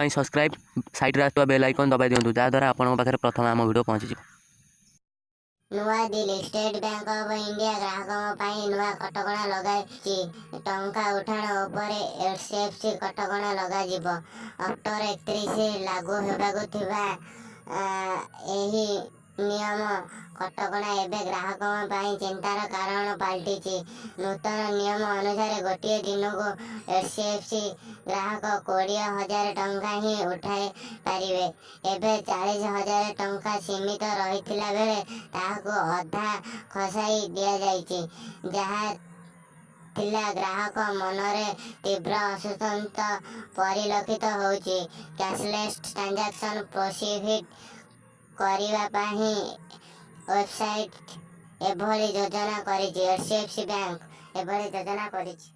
Subscribe side आसुवा bell icon दबाई दिंतु जहाँद्वारा आपंक पाखे प्रथम आम वीडियो पहुँची। नुआ Delhi state bank of India ग्राहकों नुआ कटकणा लगाई टंका उठाण उपर एचडीएफसी कटकणा लगाजिब अक्टोबर 31 लागू होबाकु थिबा एही नियम कटकणा एवं ग्राहकों चिंतार कारण पलटि। नूतन नियम अनुसार गोटे दिन को एचडीएफसी ग्राहक 20,000 टंका ही उठाई पारिबे। एवं 40,000 टंका सीमित रही बेले ताहाको अधा खसाई दिया जाइछि, जहाँ थिला ग्राहक मनरे तीव्र असंतोष परिलक्षित होछि। कैशलेस ट्रांजैक्शन प्रोत्साहित करिवा पाही वेबसाइट एभली योजना करिछि। एचडीएफसी बैंक एभली योजना करिछि।